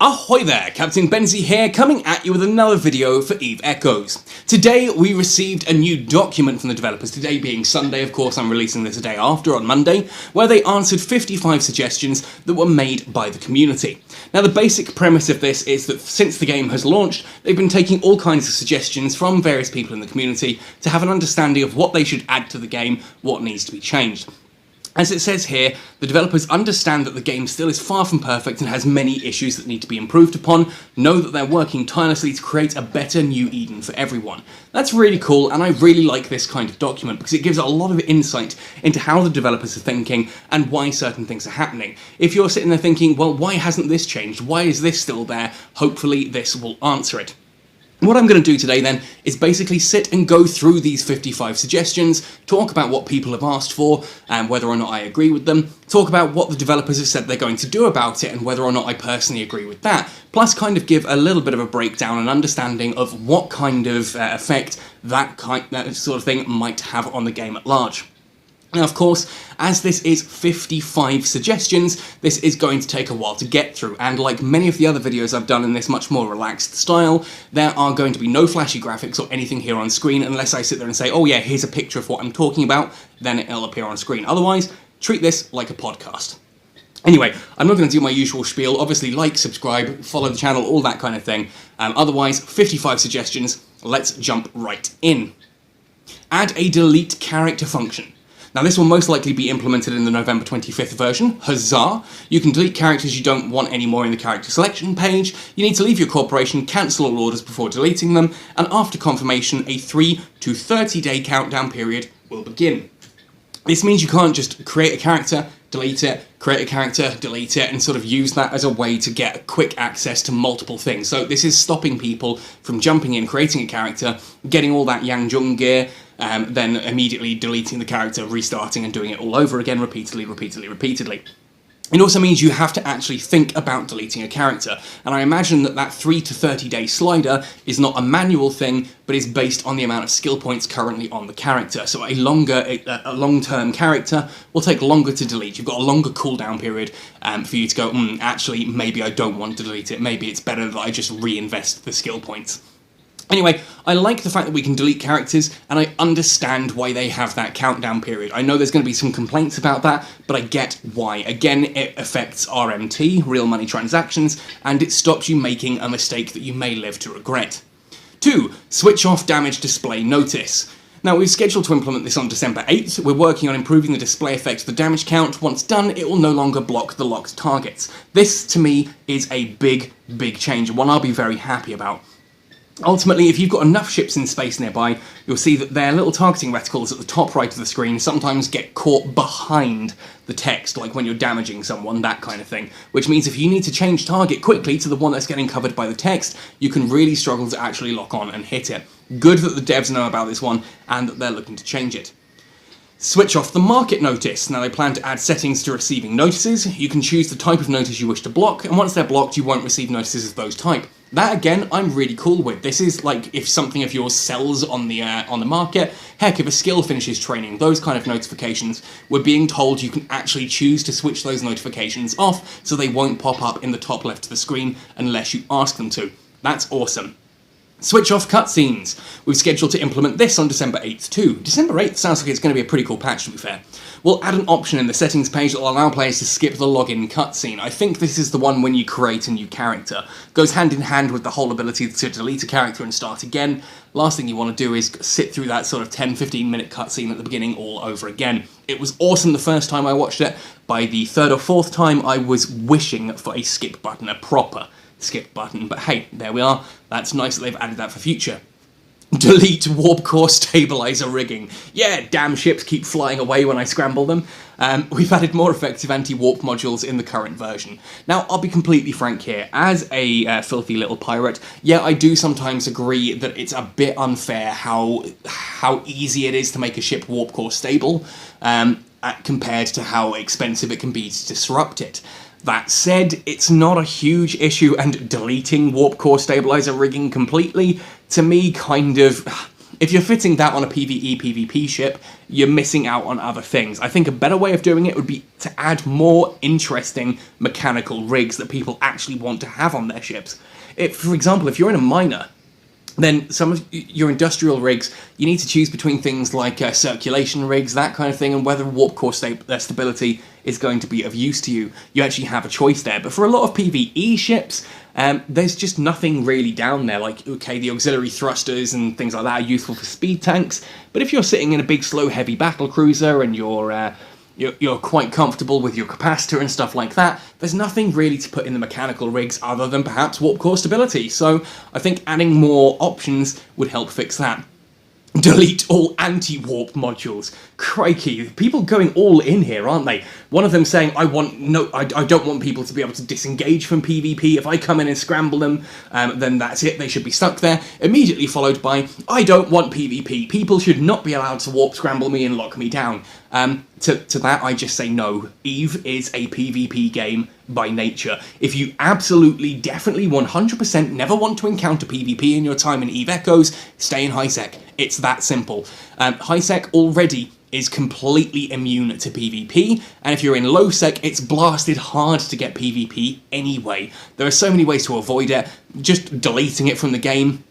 Ahoy there, Captain Benzie here, coming at you with another video for Eve Echoes. Today we received a new document from the developers, today being Sunday, of course I'm releasing this a day after on Monday, where they answered 55 suggestions that were made by the community. Now the basic premise of this is that since the game has launched, they've been taking all kinds of suggestions from various people in the community to have an understanding of what they should add to the game, what needs to be changed. As it says here, the developers understand that the game still is far from perfect and has many issues that need to be improved upon, know that they're working tirelessly to create a better New Eden for everyone. That's really cool, and I really like this kind of document because it gives a lot of insight into how the developers are thinking and why certain things are happening. If you're sitting there thinking, well, why hasn't this changed? Why is this still there? Hopefully this will answer it. What I'm going to do today then is basically sit and go through these 55 suggestions, talk about what people have asked for and whether or not I agree with them, talk about what the developers have said they're going to do about it and whether or not I personally agree with that, plus kind of give a little bit of a breakdown and understanding of what kind of effect that sort of thing might have on the game at large. Now, of course, as this is 55 suggestions, this is going to take a while to get through, and like many of the other videos I've done in this much more relaxed style, there are going to be no flashy graphics or anything here on screen unless I sit there and say, oh yeah, here's a picture of what I'm talking about, then it'll appear on screen. Otherwise, treat this like a podcast. Anyway, I'm not going to do my usual spiel, obviously like, subscribe, follow the channel, all that kind of thing. Otherwise, 55 suggestions, let's jump right in. Add a delete character function. Now this will most likely be implemented in the November 25th version, huzzah! You can delete characters you don't want anymore in the character selection page, you need to leave your corporation, cancel all orders before deleting them, and after confirmation a 3 to 30 day countdown period will begin. This means you can't just create a character, delete it, create a character, delete it, and sort of use that as a way to get quick access to multiple things. So this is stopping people from jumping in, creating a character, getting all that Yang Jung gear, then immediately deleting the character, restarting and doing it all over again repeatedly. It also means you have to actually think about deleting a character, and I imagine that 3 to 30 day slider is not a manual thing, but is based on the amount of skill points currently on the character. So a long-term character will take longer to delete. You've got a longer cooldown period for you to go, actually, maybe I don't want to delete it. Maybe it's better that I just reinvest the skill points. Anyway, I like the fact that we can delete characters, and I understand why they have that countdown period. I know there's going to be some complaints about that, but I get why. Again, it affects RMT, real money transactions, and it stops you making a mistake that you may live to regret. 2. Switch off damage display notice. Now, we've scheduled to implement this on December 8th. We're working on improving the display effect of the damage count. Once done, it will no longer block the locked targets. This, to me, is a big change, and one I'll be very happy about. Ultimately, if you've got enough ships in space nearby, you'll see that their little targeting reticles at the top right of the screen sometimes get caught behind the text, like when you're damaging someone, that kind of thing. Which means if you need to change target quickly to the one that's getting covered by the text, you can really struggle to actually lock on and hit it. Good that the devs know about this one, and that they're looking to change it. Switch off the market notice. Now they plan to add settings to receiving notices. You can choose the type of notice you wish to block, and once they're blocked, you won't receive notices of those type. That, again, I'm really cool with. This is like if something of yours sells on the market, heck, if a skill finishes training, those kind of notifications, we're being told you can actually choose to switch those notifications off so they won't pop up in the top left of the screen unless you ask them to. That's awesome. Switch off cutscenes. We've scheduled to implement this on December 8th too. December 8th sounds like it's going to be a pretty cool patch, to be fair. We'll add an option in the settings page that will allow players to skip the login cutscene. I think this is the one when you create a new character. Goes hand in hand with the whole ability to delete a character and start again. Last thing you want to do is sit through that sort of 10-15 minute cutscene at the beginning all over again. It was awesome the first time I watched it. By the third or fourth time I was wishing for a skip button, a proper skip button, but hey, there we are. That's nice that they've added that for future. Delete warp core stabilizer rigging. Yeah, damn ships keep flying away when I scramble them. We've added more effective anti-warp modules in the current version. Now, I'll be completely frank here. As a filthy little pirate, yeah, I do sometimes agree that it's a bit unfair how easy it is to make a ship warp core stable, compared to how expensive it can be to disrupt it. That said, it's not a huge issue, and deleting warp core stabilizer rigging completely, to me, kind of, If you're fitting that on a PvE, PvP ship, you're missing out on other things. I think a better way of doing it would be to add more interesting mechanical rigs that people actually want to have on their ships. For example, if you're in a miner, then some of your industrial rigs, you need to choose between things like circulation rigs, that kind of thing, and whether warp core stability is going to be of use to you. You actually have a choice there. But for a lot of PvE ships, there's just nothing really down there. Like, okay, the auxiliary thrusters and things like that are useful for speed tanks, but if you're sitting in a big, slow, heavy battle cruiser and you're quite comfortable with your capacitor and stuff like that, there's nothing really to put in the mechanical rigs other than perhaps warp core stability. So I think adding more options would help fix that. Delete all anti-warp modules. Crikey, people going all in here, aren't they? One of them saying, I don't want people to be able to disengage from PvP. If I come in and scramble them, then that's it, they should be stuck there. Immediately followed by, I don't want PvP. People should not be allowed to warp scramble me and lock me down. To that, I just say no. EVE is a PvP game by nature. If you absolutely, definitely, 100% never want to encounter PvP in your time in EVE Echoes, stay in HiSec. It's that simple. HiSec already is completely immune to PvP, and if you're in low sec, it's blasted hard to get PvP anyway. There are so many ways to avoid it. Just deleting it from the game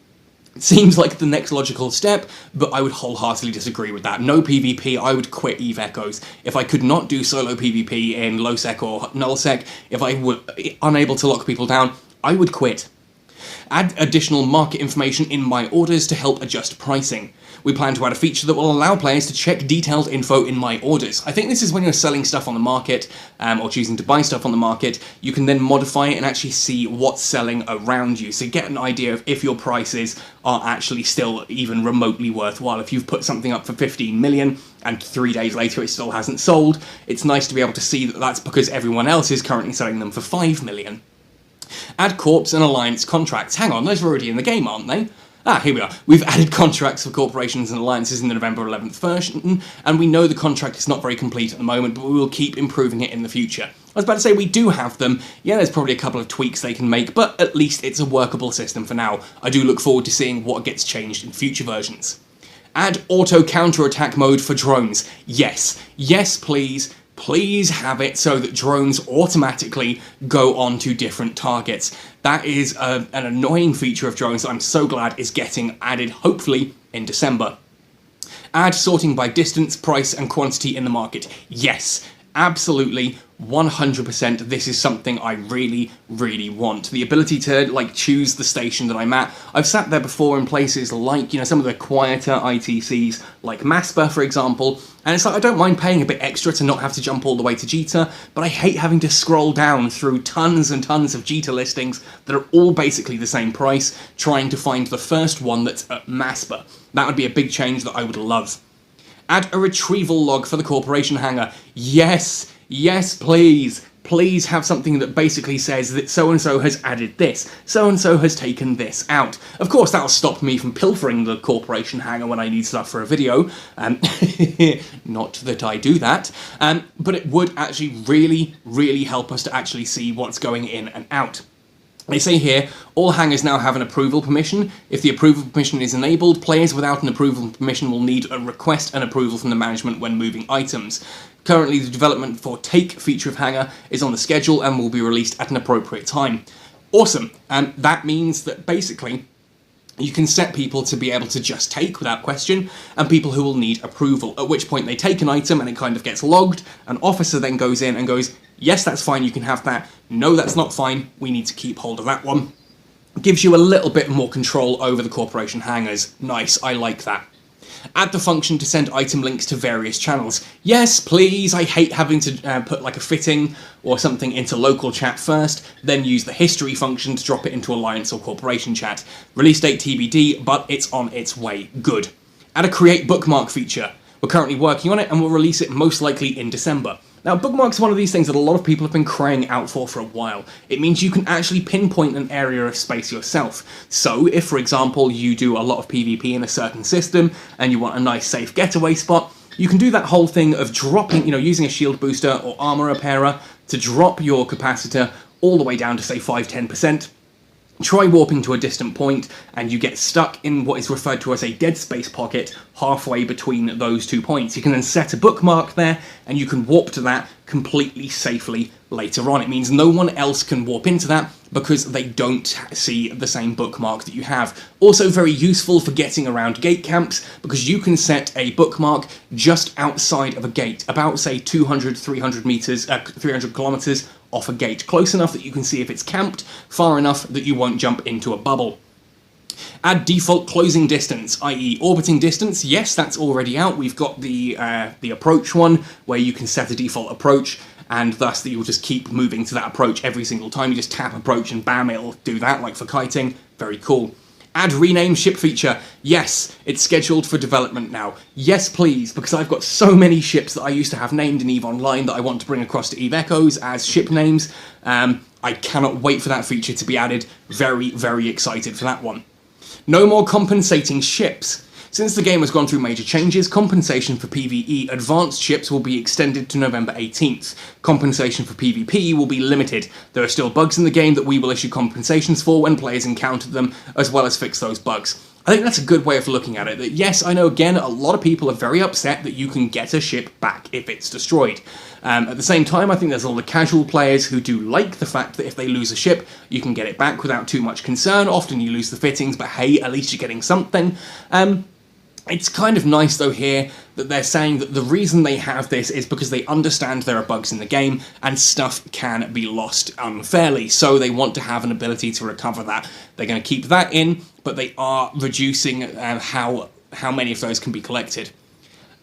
seems like the next logical step, but I would wholeheartedly disagree with that. No PvP, I would quit EVE Echoes. If I could not do solo PvP in low sec or null sec, if I were unable to lock people down, I would quit. Add additional market information in my orders to help adjust pricing. We plan to add a feature that will allow players to check detailed info in my orders. I think this is when you're selling stuff on the market, or choosing to buy stuff on the market, you can then modify it and actually see what's selling around you. So get an idea of if your prices are actually still even remotely worthwhile. If you've put something up for 15 million and 3 days later it still hasn't sold, it's nice to be able to see that that's because everyone else is currently selling them for 5 million. Add Corps and Alliance contracts. Hang on, those are already in the game, aren't they? Ah, here we are. We've added contracts for corporations and alliances in the November 11th version, and we know the contract is not very complete at the moment, but we will keep improving it in the future. I was about to say, we do have them. Yeah, there's probably a couple of tweaks they can make, but at least it's a workable system for now. I do look forward to seeing what gets changed in future versions. Add auto counterattack mode for drones. Yes. Yes, please. Please have it so that drones automatically go on to different targets. That is an annoying feature of drones that I'm so glad is getting added, hopefully, in December. Add sorting by distance, price, and quantity in the market. Yes, absolutely, 100%, this is something I really, really want. The ability to, choose the station that I'm at. I've sat there before in places like, some of the quieter ITCs, like Maspa, for example, and it's like, I don't mind paying a bit extra to not have to jump all the way to Jita, but I hate having to scroll down through tons and tons of Jita listings that are all basically the same price, trying to find the first one that's at Maspa. That would be a big change that I would love. Add a retrieval log for the corporation hangar. Yes, yes, please. Please have something that basically says that so-and-so has added this, so-and-so has taken this out. Of course, that'll stop me from pilfering the corporation hangar when I need stuff for a video. Not that I do that. But it would actually really, really help us to actually see what's going in and out. They say here, all hangars now have an approval permission. If the approval permission is enabled, players without an approval permission will need to request an approval from the management when moving items. Currently, the development for Take feature of hangar is on the schedule and will be released at an appropriate time. Awesome, and that means that basically you can set people to be able to just take without question, and people who will need approval, at which point they take an item and it kind of gets logged. An officer then goes in and goes, yes, that's fine, you can have that. No, that's not fine, we need to keep hold of that one. Gives you a little bit more control over the corporation hangars. Nice, I like that. Add the function to send item links to various channels. Yes, please, I hate having to put a fitting or something into local chat first, then use the history function to drop it into Alliance or Corporation chat. Release date TBD, but it's on its way. Good. Add a create bookmark feature. We're currently working on it and we'll release it most likely in December. Now, bookmarks are one of these things that a lot of people have been crying out for a while. It means you can actually pinpoint an area of space yourself. So, if, for example, you do a lot of PvP in a certain system and you want a nice safe getaway spot, you can do that whole thing of dropping, using a shield booster or armor repairer to drop your capacitor all the way down to, say, 5-10%. Try warping to a distant point, and you get stuck in what is referred to as a dead space pocket halfway between those 2 points. You can then set a bookmark there, and you can warp to that completely safely later on. It means no one else can warp into that because they don't see the same bookmark that you have. Also very useful for getting around gate camps, because you can set a bookmark just outside of a gate, about say 200, 300 meters, 300 kilometers off a gate, close enough that you can see if it's camped, far enough that you won't jump into a bubble. Add default closing distance, i.e. orbiting distance. Yes, that's already out. We've got the approach one, where you can set a default approach, and thus that you'll just keep moving to that approach every single time. You just tap approach and bam, it'll do that, like for kiting. Very cool. Add rename ship feature. Yes, it's scheduled for development now. Yes, please, because I've got so many ships that I used to have named in EVE Online that I want to bring across to EVE Echoes as ship names. I cannot wait for that feature to be added. Very, very excited for that one. No more compensating ships. Since the game has gone through major changes, compensation for PvE advanced ships will be extended to November 18th. Compensation for PvP will be limited. There are still bugs in the game that we will issue compensations for when players encounter them, as well as fix those bugs. I think that's a good way of looking at it. That yes, I know again, a lot of people are very upset that you can get a ship back if it's destroyed. At the same time, I think there's all the casual players who do like the fact that if they lose a ship, you can get it back without too much concern. Often you lose the fittings, but hey, at least you're getting something. It's kind of nice, though, here that they're saying that the reason they have this is because they understand there are bugs in the game and stuff can be lost unfairly, so they want to have an ability to recover that. They're going to keep that in, but they are reducing how many of those can be collected.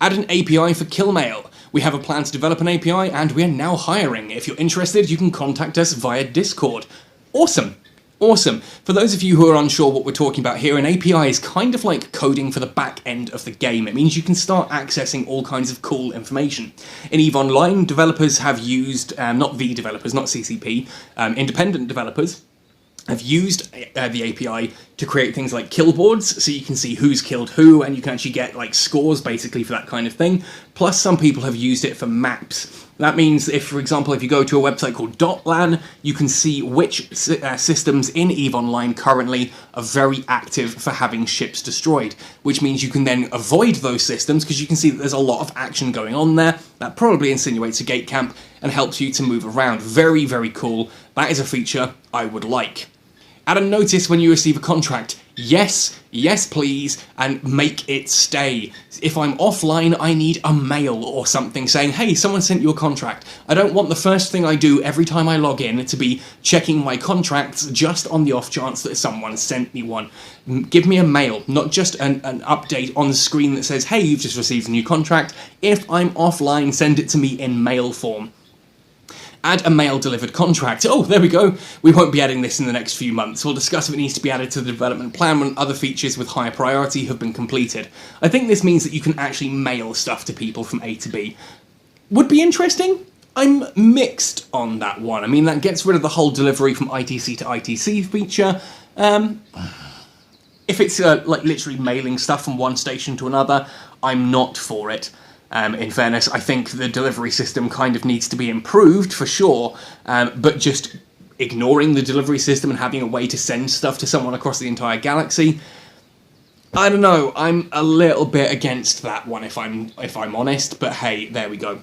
Add an API for kill mail. We have a plan to develop an API, and we are now hiring. If you're interested, you can contact us via Discord. Awesome. Awesome. For those of you who are unsure what we're talking about here, an API is kind of like coding for the back end of the game. It means you can start accessing all kinds of cool information. In EVE Online, developers have used, not V developers, not CCP, independent developers have used the API to create things like kill boards, so you can see who's killed who, and you can actually get like scores basically for that kind of thing. Plus some people have used it for maps. That means if, for example, if you go to a website called .lan, you can see which systems in EVE Online currently are very active for having ships destroyed, which means you can then avoid those systems because you can see that there's a lot of action going on there. That probably insinuates a gate camp and helps you to move around. Very, very cool. That is a feature I would like. Add a notice when you receive a contract. Yes, yes please, and make it stay. If I'm offline, I need a mail or something saying, hey, someone sent you a contract. I don't want the first thing I do every time I log in to be checking my contracts just on the off chance that someone sent me one. Give me a mail, not just an update on the screen that says, hey, you've just received a new contract. If I'm offline, send it to me in mail form. Add a mail-delivered contract. Oh, there we go. We won't be adding this in the next few months. We'll discuss if it needs to be added to the development plan when other features with higher priority have been completed. I think this means that you can actually mail stuff to people from A to B. Would be interesting. I'm mixed on that one. I mean, that gets rid of the whole delivery from ITC to ITC feature. If it's like literally mailing stuff from one station to another, I'm not for it. In fairness, I think the delivery system kind of needs to be improved, for sure, but just ignoring the delivery system and having a way to send stuff to someone across the entire galaxy, I don't know, I'm a little bit against that one if I'm honest, but hey, there we go.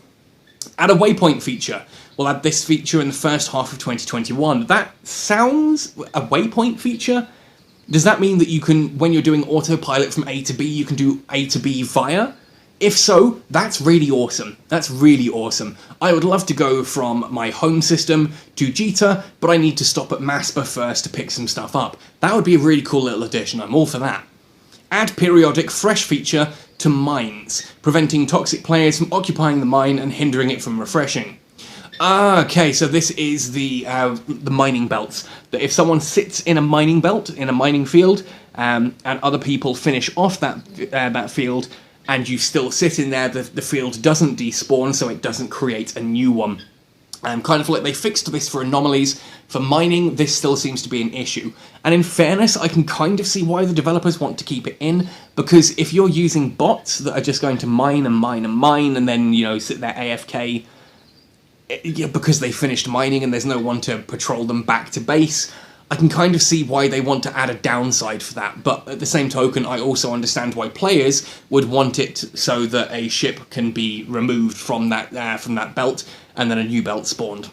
Add a waypoint feature. We'll add this feature in the first half of 2021. That sounds... a waypoint feature? Does that mean that you can, when you're doing autopilot from A to B, you can do A to B via? If so, that's really awesome. That's really awesome. I would love to go from my home system to Jita, but I need to stop at Maspa first to pick some stuff up. That would be a really cool little addition. I'm all for that. Add periodic fresh feature to mines, preventing toxic players from occupying the mine and hindering it from refreshing. Okay, so this is the mining belts. That if someone sits in a mining belt, in a mining field, and other people finish off that field, and you still sit in there, the field doesn't despawn, so it doesn't create a new one. Kind of like they fixed this for anomalies. For mining, this still seems to be an issue. And in fairness, I can kind of see why the developers want to keep it in, because if you're using bots that are just going to mine and mine and mine, and then, you know, sit there AFK, because they finished mining and there's no one to patrol them back to base, I can kind of see why they want to add a downside for that, but at the same token, I also understand why players would want it so that a ship can be removed from that belt, and then a new belt spawned.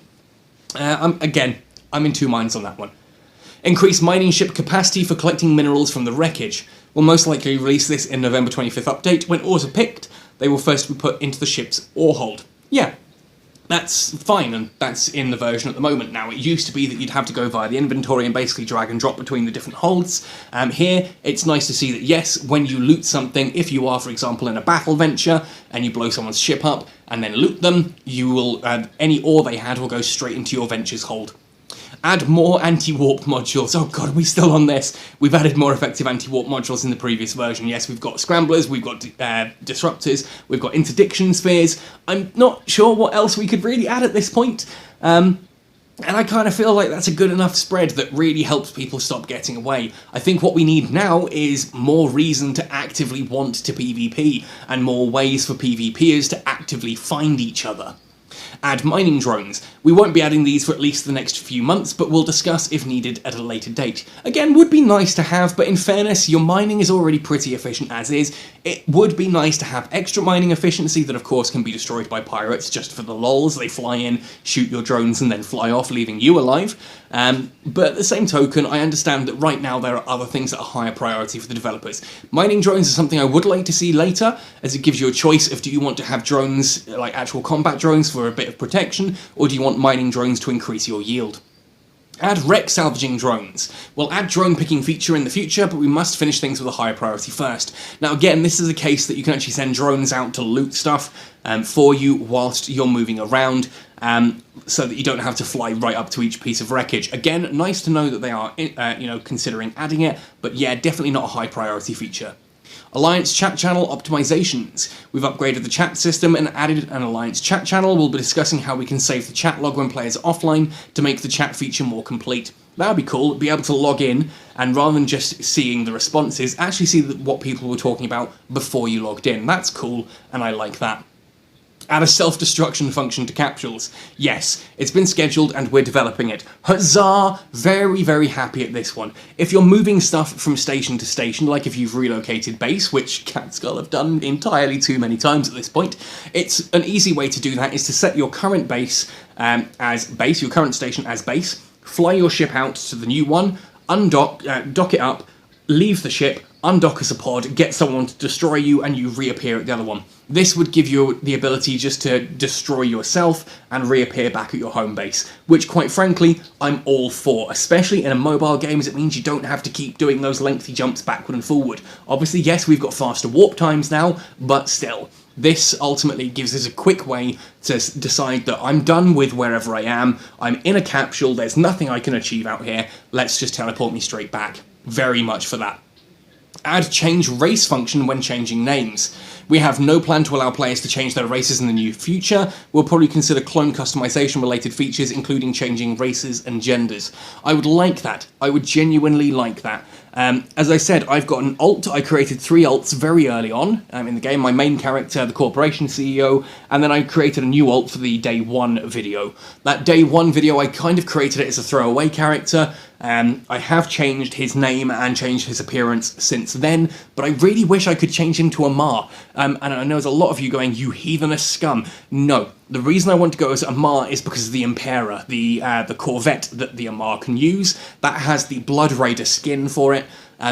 Again, I'm in two minds on that one. Increase mining ship capacity for collecting minerals from the wreckage. We'll most likely release this in November 25th update. When ores are picked, they will first be put into the ship's ore hold. Yeah, that's fine, and that's in the version at the moment. Now, it used to be that you'd have to go via the inventory and basically drag and drop between the different holds. Here, it's nice to see that, yes, when you loot something, if you are, for example, in a battle venture, and you blow someone's ship up, and then loot them, you will, any ore they had will go straight into your venture's hold. Add more anti-warp modules. Oh god, are we still on this? We've added more effective anti-warp modules in the previous version. Yes, we've got scramblers, we've got disruptors, we've got interdiction spheres. I'm not sure what else we could really add at this point. And I kind of feel like that's a good enough spread that really helps people stop getting away. I think what we need now is more reason to actively want to PvP, and more ways for PvPers to actively find each other. Add mining drones. We won't be adding these for at least the next few months, but we'll discuss if needed at a later date. Again, would be nice to have, but in fairness, your mining is already pretty efficient as is. It would be nice to have extra mining efficiency that of course can be destroyed by pirates just for the lols. They fly in, shoot your drones, and then fly off, leaving you alive. But at the same token, I understand that right now there are other things that are higher priority for the developers. Mining drones is something I would like to see later, as it gives you a choice of do you want to have drones, like actual combat drones for a bit of protection, or do you want mining drones to increase your yield? Add wreck salvaging drones. We'll add drone picking feature in the future, but we must finish things with a higher priority first. Now again, this is a case that you can actually send drones out to loot stuff for you whilst you're moving around, so that you don't have to fly right up to each piece of wreckage. Again, nice to know that they are considering adding it, but yeah, definitely not a high priority feature. Alliance chat channel optimizations. We've upgraded the chat system and added an Alliance chat channel. We'll be discussing how we can save the chat log when players are offline to make the chat feature more complete. That would be cool, be able to log in and rather than just seeing the responses, actually see what people were talking about before you logged in. That's cool, and I like that. Add a self-destruction function to capsules. Yes, it's been scheduled and we're developing it. Huzzah! Very, very happy at this one. If you're moving stuff from station to station, like if you've relocated base, which Catskull have done entirely too many times at this point, it's an easy way to do that is to set your current base as base, your current station as base, fly your ship out to the new one, undock, dock it up, leave the ship, undock as a pod, get someone to destroy you, and you reappear at the other one. This would give you the ability just to destroy yourself and reappear back at your home base, which quite frankly, I'm all for, especially in a mobile game, as it means you don't have to keep doing those lengthy jumps backward and forward. Obviously, yes, we've got faster warp times now, but still. This ultimately gives us a quick way to decide that I'm done with wherever I am, I'm in a capsule, there's nothing I can achieve out here, let's just teleport me straight back. Very much for that. Add change race function when changing names. We have no plan to allow players to change their races in the near future. We'll probably consider clone customization related features, including changing races and genders. I would like that. I would genuinely like that. As I said, I've got an alt. I created 3 alts very early on in the game. My main character, the corporation CEO, and then I created a new alt for the day 1 video. That day 1 video, I kind of created it as a throwaway character. I have changed his name and changed his appearance since then, but I really wish I could change him to Amar. And I know there's a lot of you going, you heathenous scum. No, the reason I want to go as Amar is because of the Impera, the Corvette that the Amar can use. That has the Blood Raider skin for it,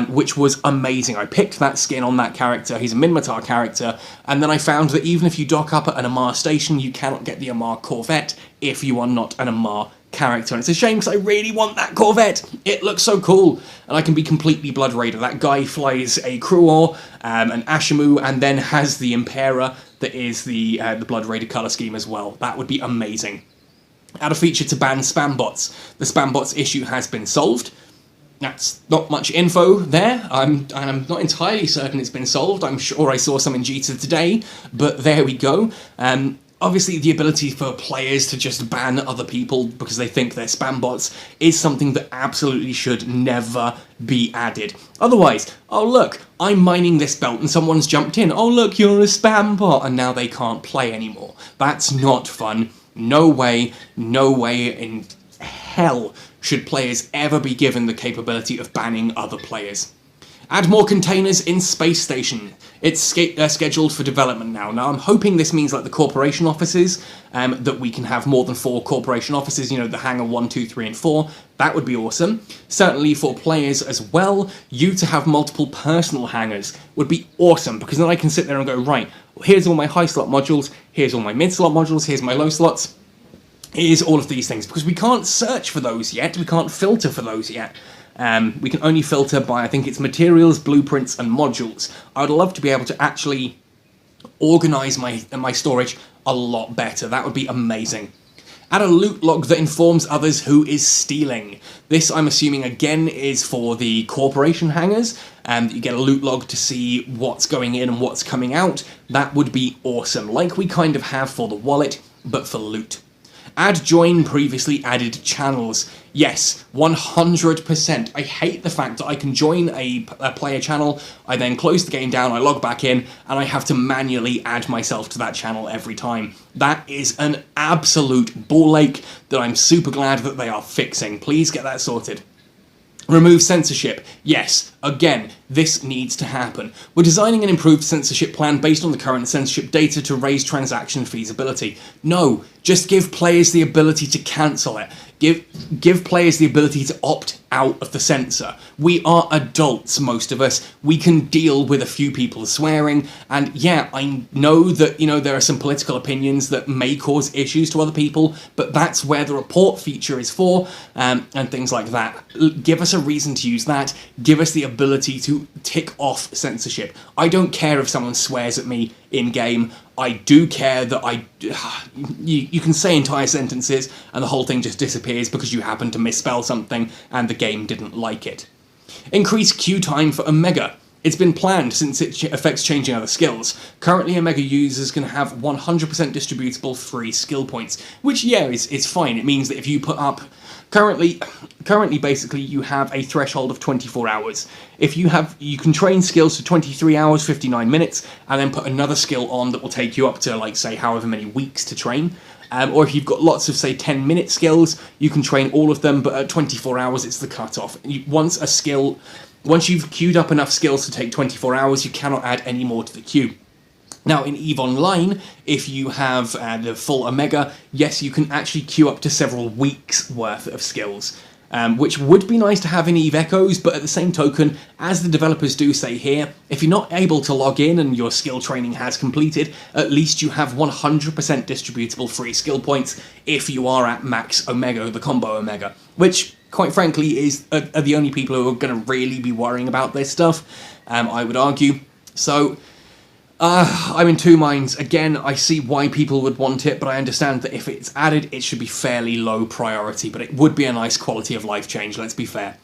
which was amazing. I picked that skin on that character. He's a Minmatar character, and then I found that even if you dock up at an Amar station, you cannot get the Amar Corvette if you are not an Amar character, and it's a shame because I really want that Corvette. It looks so cool, and I can be completely Blood Raider. That guy flies a Cruor, an Ashimu, and then has the Impera that is the Blood Raider colour scheme as well. That would be amazing. Add a feature to ban spambots. The spambots issue has been solved. That's not much info there. I'm not entirely certain it's been solved. I'm sure I saw some in Jita today, but there we go. Obviously, the ability for players to just ban other people because they think they're spam bots is something that absolutely should never be added. Otherwise, oh look, I'm mining this belt and someone's jumped in. Oh look, you're a spam bot, and now they can't play anymore. That's not fun. No way in hell should players ever be given the capability of banning other players. Add more containers in Space Station. It's scheduled for development now. Now, I'm hoping this means like the corporation offices, that we can have more than 4 corporation offices, you know, the hangar 1, 2, 3, and 4. That would be awesome. Certainly for players as well, you to have multiple personal hangars would be awesome, because then I can sit there and go, right, here's all my high slot modules, here's all my mid slot modules, here's my low slots, here's all of these things, because we can't search for those yet, we can't filter for those yet. We can only filter by, I think it's materials, blueprints, and modules. I would love to be able to actually organise my storage a lot better. That would be amazing. Add a loot log that informs others who is stealing. This, I'm assuming, again, is for the corporation hangars. You get a loot log to see what's going in and what's coming out. That would be awesome, like we kind of have for the wallet, but for loot. Add join previously added channels. Yes, 100%. I hate the fact that I can join a player channel, I then close the game down, I log back in, and I have to manually add myself to that channel every time. That is an absolute ball ache that I'm super glad that they are fixing. Please get that sorted. Remove censorship. Yes, again, this needs to happen. We're designing an improved censorship plan based on the current censorship data to raise transaction feasibility. No, just give players the ability to cancel it. Give players the ability to opt out of the censor. We are adults, most of us. We can deal with a few people swearing, and yeah, I know that, you know, there are some political opinions that may cause issues to other people, but that's where the report feature is for, and things like that. Give us a reason to use that. Give us the ability to tick off censorship. I don't care if someone swears at me in-game. I do care that you can say entire sentences and the whole thing just disappears because you happen to misspell something and the game didn't like it. Increase queue time for Omega. It's been planned since it affects changing other skills. Currently, Omega users can have 100% distributable free skill points, which, yeah, is fine. It means that if you put up... Currently, basically, you have a threshold of 24 hours. If you can train skills for 23 hours, 59 minutes, and then put another skill on that will take you up to, like, say, however many weeks to train. Or if you've got lots of, say, 10-minute skills, you can train all of them, but at 24 hours, it's the cutoff. Once you've queued up enough skills to take 24 hours, you cannot add any more to the queue. Now, in EVE Online, if you have the full Omega, yes, you can actually queue up to several weeks' worth of skills, which would be nice to have in EVE Echoes, but at the same token, as the developers do say here, if you're not able to log in and your skill training has completed, at least you have 100% distributable free skill points if you are at max Omega, the combo Omega, which, quite frankly, are the only people who are going to really be worrying about this stuff, I would argue. So... I'm in two minds. Again, I see why people would want it, but I understand that if it's added, it should be fairly low priority, but it would be a nice quality of life change, let's be fair.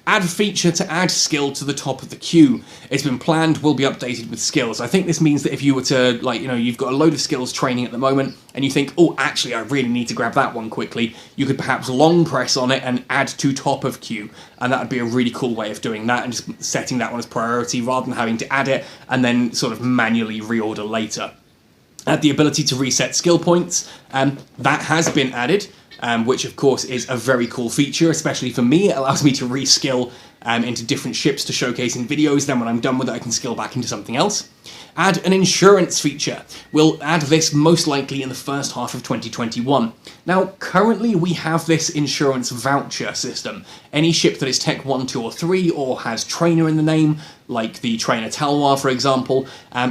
Add feature to add skill to the top of the queue. It's been planned, will be updated with skills. I think this means that if you were to, like, you know, you've got a load of skills training at the moment, and you think, oh, actually, I really need to grab that one quickly, you could perhaps long press on it and add to top of queue, and that would be a really cool way of doing that, and just setting that one as priority, rather than having to add it, and then sort of manually reorder later. Add the ability to reset skill points, that has been added. Which of course is a very cool feature, especially for me. It allows me to reskill into different ships to showcase in videos, then when I'm done with it I can skill back into something else. Add an insurance feature. We'll add this most likely in the first half of 2021. Now, currently we have this insurance voucher system. Any ship that is Tech 1, 2 or 3 or has trainer in the name, like the trainer Talwar for example,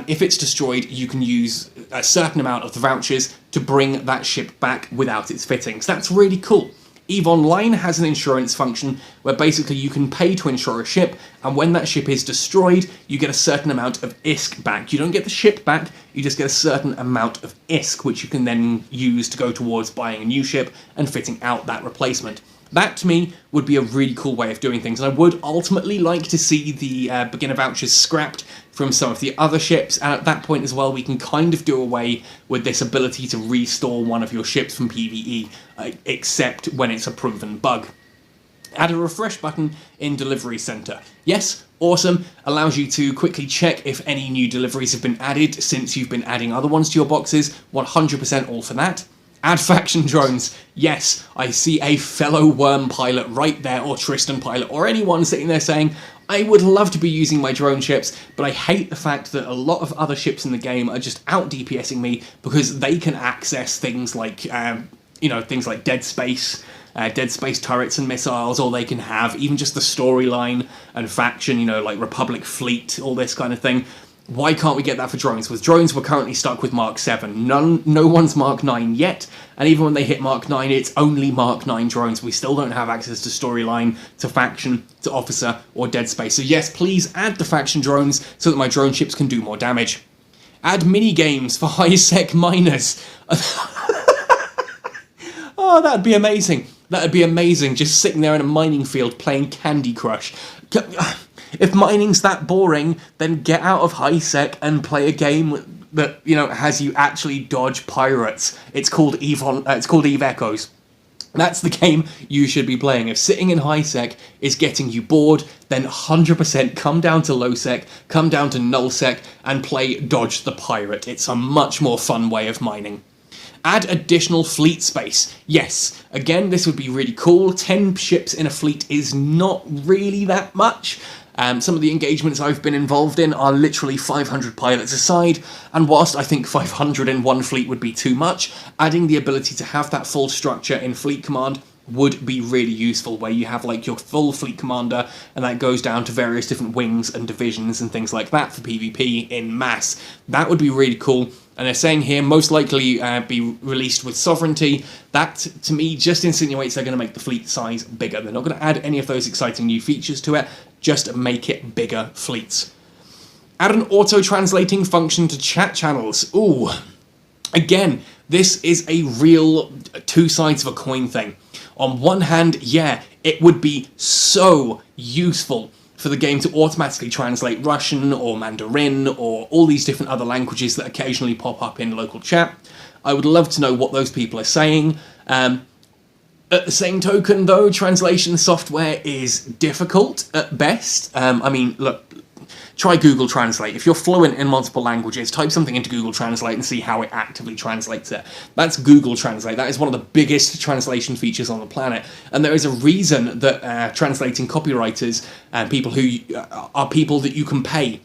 if it's destroyed you can use a certain amount of the vouchers to bring that ship back without its fittings. That's really cool. EVE Online has an insurance function where basically you can pay to insure a ship, and when that ship is destroyed, you get a certain amount of ISK back. You don't get the ship back, you just get a certain amount of ISK, which you can then use to go towards buying a new ship and fitting out that replacement. That, to me, would be a really cool way of doing things, and I would ultimately like to see the beginner vouchers scrapped from some of the other ships, and at that point as well we can kind of do away with this ability to restore one of your ships from PvE, except when it's a proven bug. Add a refresh button in Delivery Center. Yes, awesome, allows you to quickly check if any new deliveries have been added since you've been adding other ones to your boxes, 100% all for that. Add faction drones. Yes, I see a fellow Worm pilot right there, or Tristan pilot, or anyone sitting there saying, I would love to be using my drone ships, but I hate the fact that a lot of other ships in the game are just out DPSing me because they can access things like, things like dead space turrets and missiles, or they can have even just the storyline and faction, like Republic Fleet, all this kind of thing. Why can't we get that for drones? With drones, we're currently stuck with Mark 7. No one's Mark 9 yet, and even when they hit Mark 9, it's only Mark 9 drones. We still don't have access to storyline, to faction, to officer, or dead space. So yes, please add the faction drones so that my drone ships can do more damage. Add mini-games for high-sec miners. Oh, that'd be amazing. That'd be amazing, just sitting there in a mining field playing Candy Crush. If mining's that boring, then get out of high-sec and play a game that, has you actually dodge pirates. It's called Eve Echoes. That's the game you should be playing. If sitting in high-sec is getting you bored, then 100% come down to low-sec, come down to null-sec, and play Dodge the Pirate. It's a much more fun way of mining. Add additional fleet space. Yes, again, this would be really cool. 10 ships in a fleet is not really that much. Some of the engagements I've been involved in are literally 500 pilots aside, and whilst I think 500 in one fleet would be too much, adding the ability to have that full structure in Fleet Command would be really useful, where you have like your full fleet commander, and that goes down to various different wings and divisions and things like that for PvP in mass. That would be really cool. And they're saying here, most likely be released with sovereignty. That, to me, just insinuates they're going to make the fleet size bigger. They're not going to add any of those exciting new features to it, just make it bigger fleets. Add an auto-translating function to chat channels. Ooh. Again, this is a real two sides of a coin thing. On one hand, yeah, it would be so useful for the game to automatically translate Russian or Mandarin or all these different other languages that occasionally pop up in local chat. I would love to know what those people are saying. At the same token, though, translation software is difficult at best. Look, try Google Translate. If you're fluent in multiple languages, type something into Google Translate and see how it actively translates it. That's Google Translate. That is one of the biggest translation features on the planet. And there is a reason that translating copywriters and people who are people that you can pay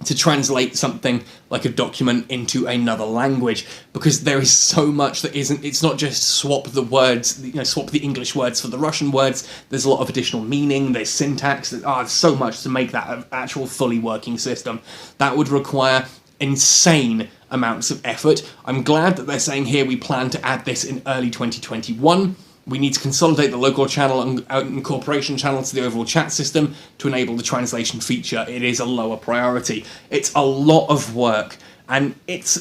to translate something like a document into another language, because there is so much that isn't, it's not just swap the words, swap the English words for the Russian words. There's a lot of additional meaning, there's syntax, there's so much to make that an actual fully working system. That would require insane amounts of effort. I'm glad that they're saying here we plan to add this in early 2021. We need to consolidate the local channel and incorporation channel to the overall chat system to enable the translation feature. It is a lower priority. It's a lot of work, and it's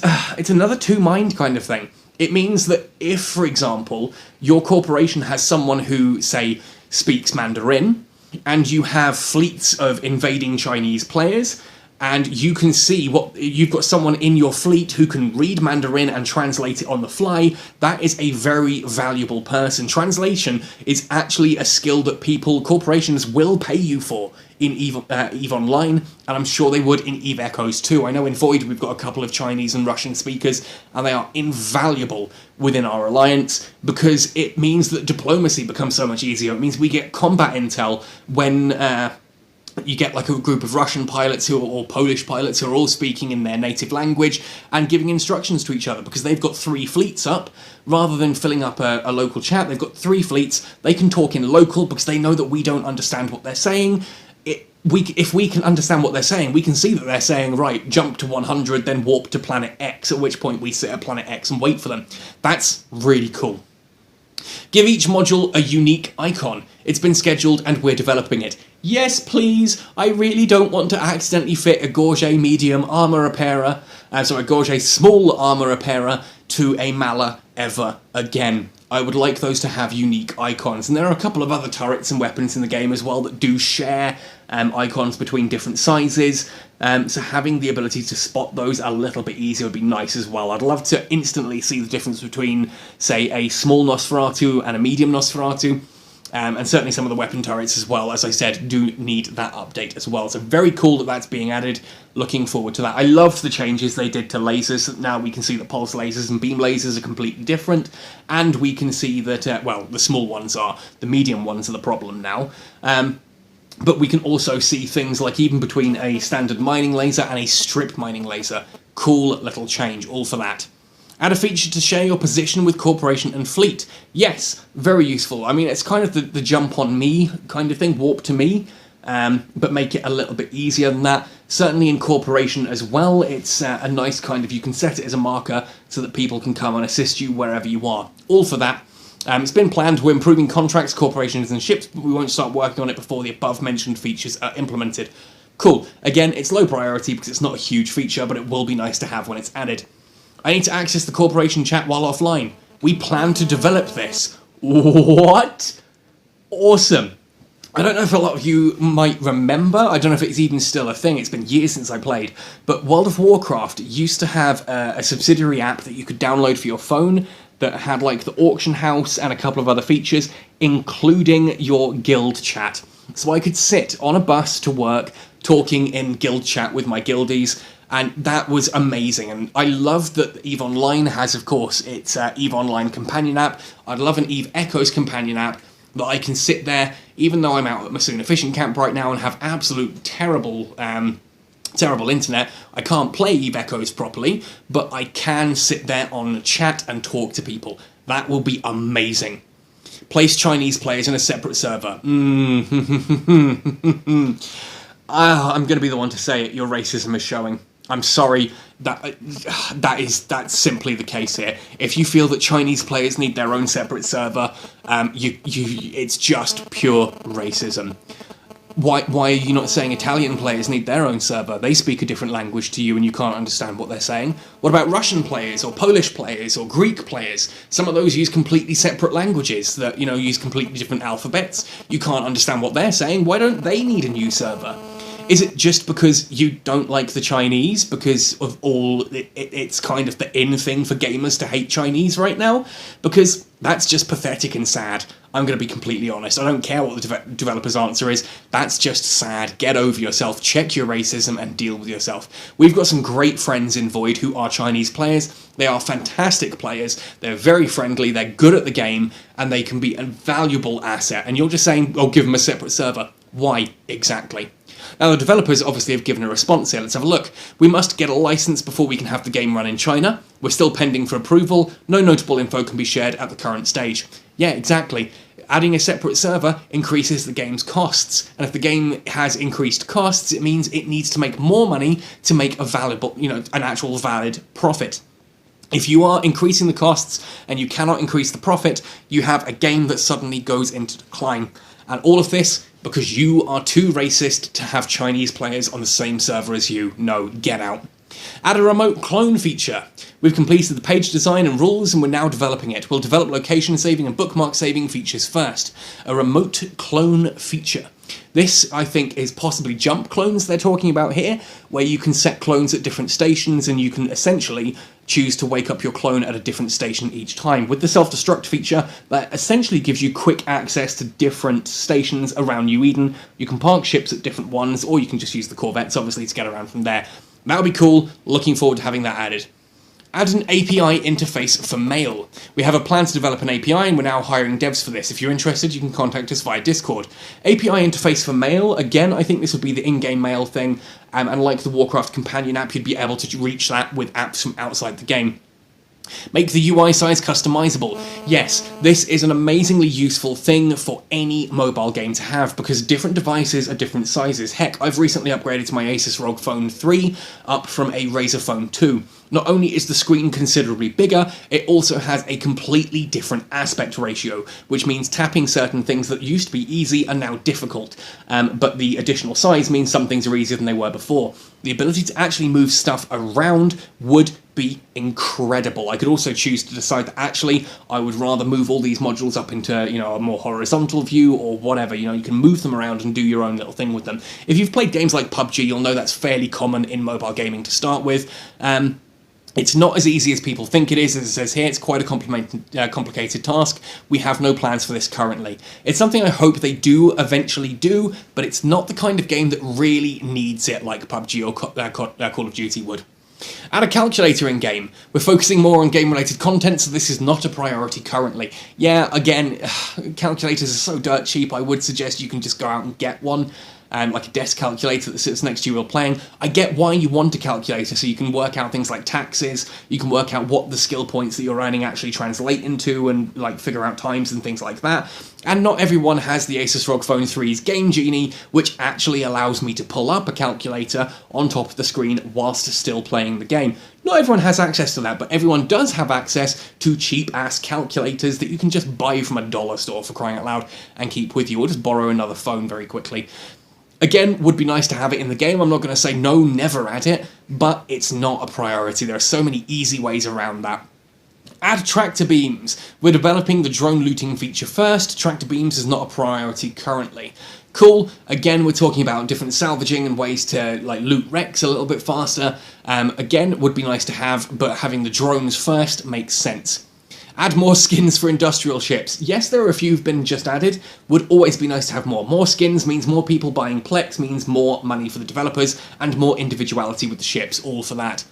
another two-mind kind of thing. It means that if, for example, your corporation has someone who, say, speaks Mandarin, and you have fleets of invading Chinese players, and you can see you've got someone in your fleet who can read Mandarin and translate it on the fly, that is a very valuable person. Translation is actually a skill that corporations will pay you for in EVE Online, and I'm sure they would in EVE Echoes too. I know in Void we've got a couple of Chinese and Russian speakers, and they are invaluable within our alliance, because it means that diplomacy becomes so much easier. It means we get combat intel when you get like a group of Russian pilots or Polish pilots who are all speaking in their native language and giving instructions to each other, because they've got 3 fleets up. Rather than filling up a local chat, they've got 3 fleets. They can talk in local because they know that we don't understand what they're saying. If we can understand what they're saying, we can see that they're saying, right, jump to 100, then warp to planet X, at which point we sit at planet X and wait for them. That's really cool. Give each module a unique icon. It's been scheduled and we're developing it. Yes, please. I really don't want to accidentally fit a Gorget medium armor repairer, a Gorget small armor repairer to a Mala ever again. I would like those to have unique icons, and there are a couple of other turrets and weapons in the game as well that do share icons between different sizes, so having the ability to spot those a little bit easier would be nice as well. I'd love to instantly see the difference between, say, a small Nosferatu and a medium Nosferatu. And certainly some of the weapon turrets as well, as I said, do need that update as well. So very cool that that's being added. Looking forward to that. I loved the changes they did to lasers. Now we can see that pulse lasers and beam lasers are completely different. And we can see that, well, the small ones are. The medium ones are the problem now. But we can also see things like even between a standard mining laser and a strip mining laser. Cool little change, all for that. Add a feature to share your position with corporation and fleet. Yes, very useful. I mean, it's kind of the jump on me kind of thing, warp to me, but make it a little bit easier than that. Certainly in corporation as well, it's a nice kind of, you can set it as a marker so that people can come and assist you wherever you are. All for that. It's been planned. We're improving contracts, corporations and ships, but we won't start working on it before the above mentioned features are implemented. Cool. Again, it's low priority because it's not a huge feature, but it will be nice to have when it's added. I need to access the corporation chat while offline. We plan to develop this. What? Awesome. I don't know if a lot of you might remember, I don't know if it's even still a thing, it's been years since I played, but World of Warcraft used to have a subsidiary app that you could download for your phone that had like the auction house and a couple of other features, including your guild chat. So I could sit on a bus to work talking in guild chat with my guildies, and that was amazing. And I love that EVE Online has, of course, its EVE Online companion app. I'd love an EVE Echoes companion app that I can sit there, even though I'm out at Masuna Fishing Camp right now and have absolute terrible internet. I can't play EVE Echoes properly, but I can sit there on chat and talk to people. That will be amazing. Place Chinese players in a separate server. I'm going to be the one to say it. Your racism is showing. I'm sorry, that's simply the case here. If you feel that Chinese players need their own separate server, it's just pure racism. Why are you not saying Italian players need their own server? They speak a different language to you and you can't understand what they're saying. What about Russian players or Polish players or Greek players? Some of those use completely separate languages that, use completely different alphabets. You can't understand what they're saying. Why don't they need a new server? Is it just because you don't like the Chinese? Because of it's kind of the in thing for gamers to hate Chinese right now? Because that's just pathetic and sad. I'm going to be completely honest. I don't care what the developer's answer is. That's just sad. Get over yourself. Check your racism and deal with yourself. We've got some great friends in Void who are Chinese players. They are fantastic players. They're very friendly. They're good at the game. And they can be a valuable asset. And you're just saying, oh, give them a separate server. Why exactly? Now, the developers obviously have given a response here. Let's have a look. We must get a license before we can have the game run in China. We're still pending for approval. No notable info can be shared at the current stage. Yeah, exactly. Adding a separate server increases the game's costs. And if the game has increased costs, it means it needs to make more money to make a valuable, an actual valid profit. If you are increasing the costs and you cannot increase the profit, you have a game that suddenly goes into decline. And all of this because you are too racist to have Chinese players on the same server as you. No, get out. Add a remote clone feature. We've completed the page design and rules and we're now developing it. We'll develop location saving and bookmark saving features first. A remote clone feature. This, I think, is possibly jump clones they're talking about here, where you can set clones at different stations and you can essentially choose to wake up your clone at a different station each time. With the self-destruct feature, that essentially gives you quick access to different stations around New Eden. You can park ships at different ones, or you can just use the Corvettes, obviously, to get around from there. That would be cool. Looking forward to having that added. Add an API interface for mail. We have a plan to develop an API and we're now hiring devs for this. If you're interested, you can contact us via Discord. API interface for mail, again, I think this would be the in-game mail thing, and like the Warcraft companion app, you'd be able to reach that with apps from outside the game. Make the UI size customizable. Yes, this is an amazingly useful thing for any mobile game to have because different devices are different sizes. Heck, I've recently upgraded to my Asus ROG Phone 3 up from a Razer Phone 2. Not only is the screen considerably bigger, it also has a completely different aspect ratio, which means tapping certain things that used to be easy are now difficult. But the additional size means some things are easier than they were before. The ability to actually move stuff around would be incredible. I could also choose to decide that actually I would rather move all these modules up into, a more horizontal view or whatever. You can move them around and do your own little thing with them. If you've played games like PUBG, you'll know that's fairly common in mobile gaming to start with. It's not as easy as people think it is. As it says here, it's quite a complicated task. We have no plans for this currently. It's something I hope they do eventually do, but it's not the kind of game that really needs it like PUBG or Call of Duty would. Add a calculator in game. We're focusing more on game-related content, so this is not a priority currently. Yeah, again, calculators are so dirt cheap, I would suggest you can just go out and get one. Like a desk calculator that sits next to you while playing. I get why you want a calculator, so you can work out things like taxes, you can work out what the skill points that you're earning actually translate into, and like figure out times and things like that. And not everyone has the Asus ROG Phone 3's Game Genie, which actually allows me to pull up a calculator on top of the screen whilst still playing the game. Not everyone has access to that, but everyone does have access to cheap-ass calculators that you can just buy from a dollar store, for crying out loud, and keep with you, or just borrow another phone very quickly. Again, would be nice to have it in the game. I'm not going to say no, never add it, but it's not a priority. There are so many easy ways around that. Add tractor beams. We're developing the drone looting feature first. Tractor beams is not a priority currently. Cool. Again, we're talking about different salvaging and ways to like loot wrecks a little bit faster. Again, would be nice to have, but having the drones first makes sense. Add more skins for industrial ships. Yes, there are a few who've been just added. Would always be nice to have more. More skins means more people buying Plex, means more money for the developers, and more individuality with the ships, all for that.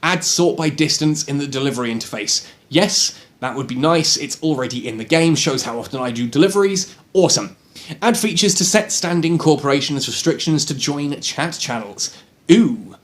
Add sort by distance in the delivery interface. Yes, that would be nice. It's already in the game, shows how often I do deliveries. Awesome. Add features to set standing corporations restrictions to join chat channels. Ooh.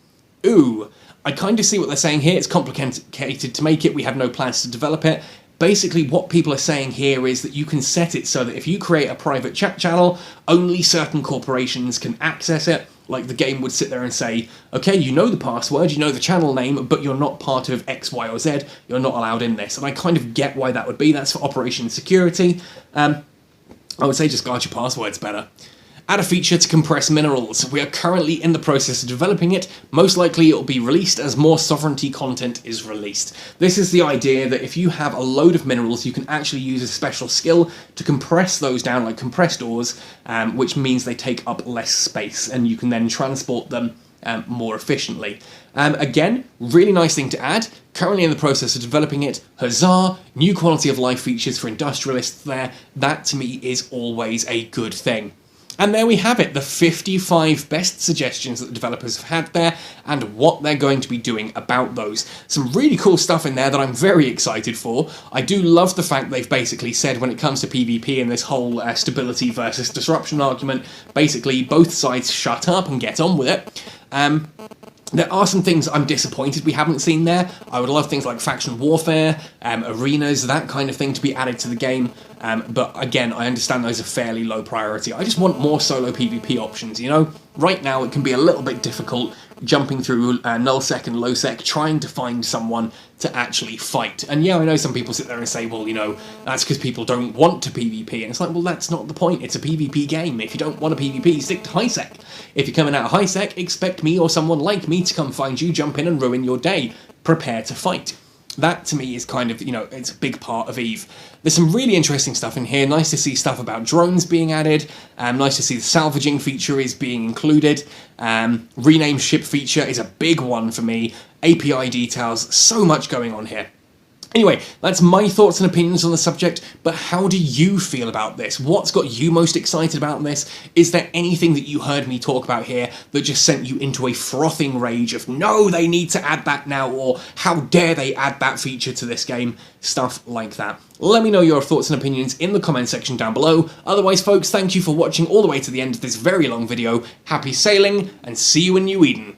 I kind of see what they're saying here. It's complicated to make it. We have no plans to develop it. Basically, what people are saying here is that you can set it so that if you create a private chat channel, only certain corporations can access it. Like the game would sit there and say, okay, you know the password, you know the channel name, but you're not part of X, Y, or Z. You're not allowed in this. And I kind of get why that would be. That's for operation security. I would say just guard your passwords better. Add a feature to compress minerals. We are currently in the process of developing it. Most likely it will be released as more sovereignty content is released. This is the idea that if you have a load of minerals, you can actually use a special skill to compress those down, like compressed ores, which means they take up less space, and you can then transport them more efficiently. Again, really nice thing to add. Currently in the process of developing it. Huzzah! New quality of life features for industrialists there. That to me is always a good thing. And there we have it, the 55 best suggestions that the developers have had there, and what they're going to be doing about those. Some really cool stuff in there that I'm very excited for. I do love the fact they've basically said when it comes to PvP and this whole stability versus disruption argument, basically both sides shut up and get on with it. There are some things I'm disappointed we haven't seen there. I would love things like faction warfare, arenas, that kind of thing to be added to the game. But again, I understand those are fairly low priority. I just want more solo PvP options, you know? Right now it can be a little bit difficult jumping through nullsec and lowsec, trying to find someone to actually fight. And yeah, I know some people sit there and say, well, you know, that's because people don't want to PvP. And it's like, well, that's not the point. It's a PvP game. If you don't want to PvP, stick to highsec. If you're coming out of highsec, expect me or someone like me to come find you, jump in and ruin your day. Prepare to fight. That, to me, is kind of, you know, it's a big part of EVE. There's some really interesting stuff in here. Nice to see stuff about drones being added. Nice to see the salvaging feature is being included. Rename ship feature is a big one for me. API details, so much going on here. Anyway, that's my thoughts and opinions on the subject, but how do you feel about this? What's got you most excited about this? Is there anything that you heard me talk about here that just sent you into a frothing rage of, no, they need to add that now, or how dare they add that feature to this game? Stuff like that. Let me know your thoughts and opinions in the comment section down below. Otherwise, folks, thank you for watching all the way to the end of this very long video. Happy sailing, and see you in New Eden.